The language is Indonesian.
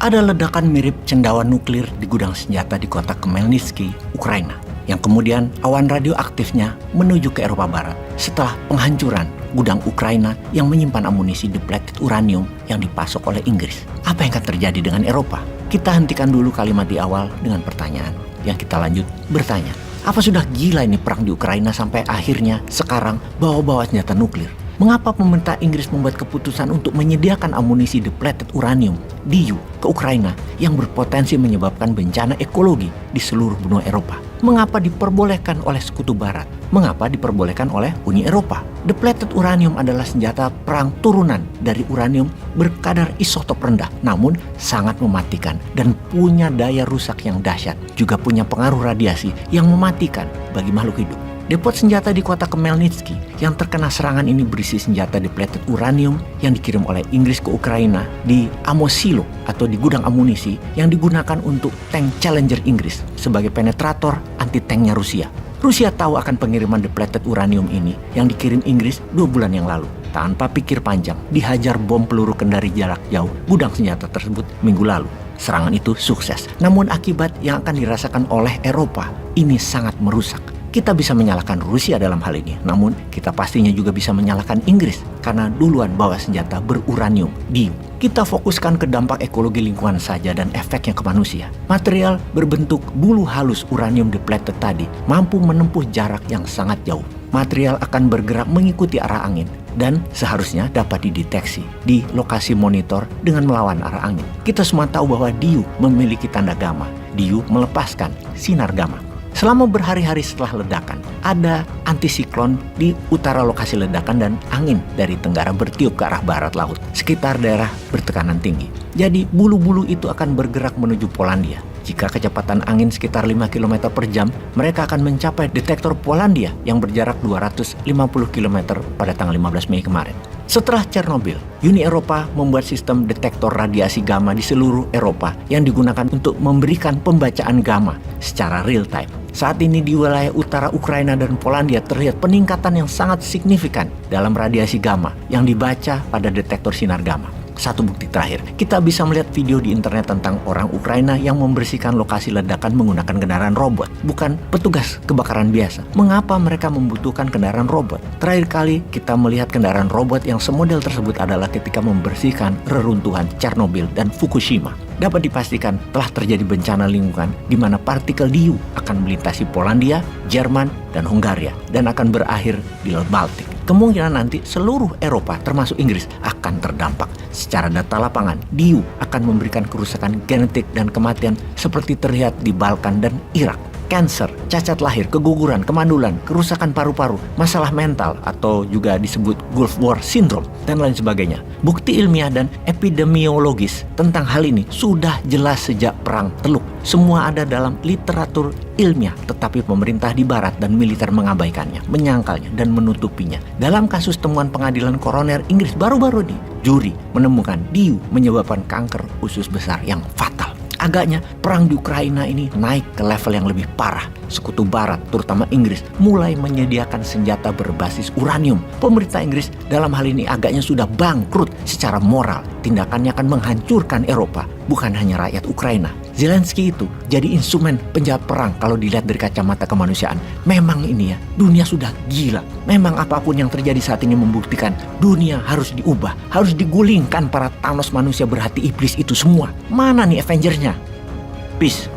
Ada ledakan mirip cendawan nuklir di gudang senjata di kota Khmelnytskyi, Ukraina, yang kemudian awan radioaktifnya menuju ke Eropa Barat setelah penghancuran gudang Ukraina yang menyimpan amunisi depleted uranium yang dipasok oleh Inggris. Apa yang akan terjadi dengan Eropa? Kita hentikan dulu kalimat di awal dengan pertanyaan, yang kita lanjut bertanya, apa sudah gila ini perang di Ukraina sampai akhirnya sekarang bawa-bawa senjata nuklir? Mengapa pemerintah Inggris membuat keputusan untuk menyediakan amunisi depleted uranium DIU ke Ukraina yang berpotensi menyebabkan bencana ekologi di seluruh benua Eropa? Mengapa diperbolehkan oleh Sekutu Barat? Mengapa diperbolehkan oleh Uni Eropa? Depleted uranium adalah senjata perang turunan dari uranium berkadar isotop rendah, namun sangat mematikan dan punya daya rusak yang dahsyat, juga punya pengaruh radiasi yang mematikan bagi makhluk hidup. Depot senjata di kota Khmelnytskyi yang terkena serangan ini berisi senjata depleted uranium yang dikirim oleh Inggris ke Ukraina di Amosilo atau di gudang amunisi yang digunakan untuk tank Challenger Inggris sebagai penetrator anti-tanknya Rusia. Rusia tahu akan pengiriman depleted uranium ini yang dikirim Inggris 2 bulan yang lalu. Tanpa pikir panjang, dihajar bom peluru kendari jarak jauh gudang senjata tersebut minggu lalu. Serangan itu sukses, namun akibat yang akan dirasakan oleh Eropa ini sangat merusak. Kita bisa menyalahkan Rusia dalam hal ini, namun kita pastinya juga bisa menyalahkan Inggris karena duluan bawa senjata beruranium DIU. Kita fokuskan ke dampak ekologi lingkungan saja dan efeknya ke manusia. Material berbentuk bulu halus uranium depleted tadi mampu menempuh jarak yang sangat jauh. Material akan bergerak mengikuti arah angin dan seharusnya dapat dideteksi di lokasi monitor dengan melawan arah angin. Kita semua tahu bahwa DIU memiliki tanda gamma. DIU melepaskan sinar gamma. Selama berhari-hari setelah ledakan, ada antisiklon di utara lokasi ledakan dan angin dari tenggara bertiup ke arah barat laut, sekitar daerah bertekanan tinggi. Jadi bulu-bulu itu akan bergerak menuju Polandia. Jika kecepatan angin sekitar 5 km per jam, mereka akan mencapai detektor Polandia yang berjarak 250 km pada tanggal 15 Mei kemarin. Setelah Chernobyl, Uni Eropa membuat sistem detektor radiasi gamma di seluruh Eropa yang digunakan untuk memberikan pembacaan gamma secara real time. Saat ini di wilayah utara Ukraina dan Polandia terlihat peningkatan yang sangat signifikan dalam radiasi gamma yang dibaca pada detektor sinar gamma. Satu bukti terakhir, kita bisa melihat video di internet tentang orang Ukraina yang membersihkan lokasi ledakan menggunakan kendaraan robot, bukan petugas kebakaran biasa. Mengapa mereka membutuhkan kendaraan robot? Terakhir kali kita melihat kendaraan robot yang semodel tersebut adalah ketika membersihkan reruntuhan Chernobyl dan Fukushima. Dapat dipastikan telah terjadi bencana lingkungan di mana partikel DIU akan melintasi Polandia, Jerman, dan Hungaria dan akan berakhir di Laut Baltik. Kemungkinan nanti seluruh Eropa termasuk Inggris akan terdampak. Secara data lapangan, DIU akan memberikan kerusakan genetik dan kematian seperti terlihat di Balkan dan Irak. Kanker, cacat lahir, keguguran, kemandulan, kerusakan paru-paru, masalah mental atau juga disebut Gulf War Syndrome, dan lain sebagainya. Bukti ilmiah dan epidemiologis tentang hal ini sudah jelas sejak Perang Teluk. Semua ada dalam literatur ilmiah, tetapi pemerintah di barat dan militer mengabaikannya, menyangkalnya, dan menutupinya. Dalam kasus temuan pengadilan koroner Inggris baru-baru ini, juri menemukan DIU menyebabkan kanker usus besar yang fatal. Agaknya perang di Ukraina ini naik ke level yang lebih parah. Sekutu Barat, terutama Inggris, mulai menyediakan senjata berbasis uranium. Pemerintah Inggris dalam hal ini agaknya sudah bangkrut secara moral. Tindakannya akan menghancurkan Eropa, bukan hanya rakyat Ukraina. Zelensky itu jadi instrumen penjahat perang kalau dilihat dari kacamata kemanusiaan. Memang ini ya, dunia sudah gila. Memang apapun yang terjadi saat ini membuktikan dunia harus diubah. Harus digulingkan para Thanos manusia berhati iblis itu semua. Mana nih Avengers-nya? Peace.